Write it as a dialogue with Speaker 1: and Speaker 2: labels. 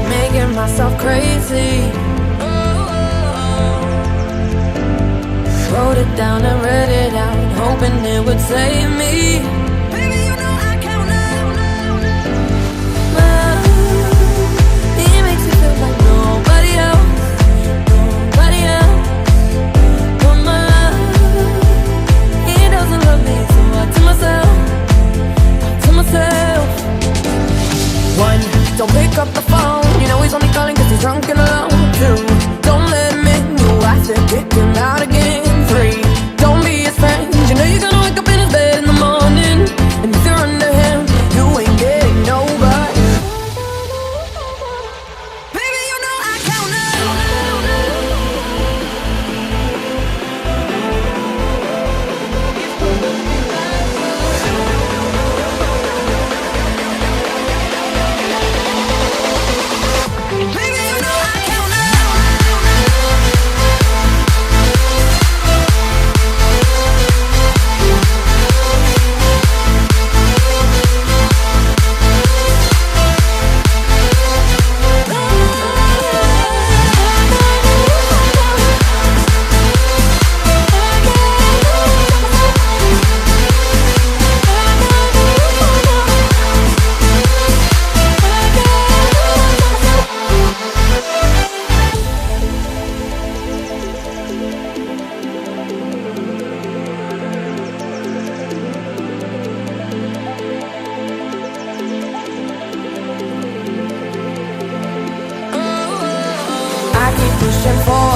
Speaker 1: making myself crazy. Wrote it down and read it out, hoping it would save me. Baby, you know I count out. Well, it makes me feel like nobody else, nobody else. But my love, he doesn't love me, so I tell myself, one, don't pick up the phone. You know he's only calling 'cause he's drunk and alone. Two, don't let him in, you have to kick him out again. Three, don't be his friend. You know you're gonna wake up in his bed in the morning, and if you're under him, you ain't getting nobody. Baby, you know I count out. Baby, you know I count out. I keep pushing forward.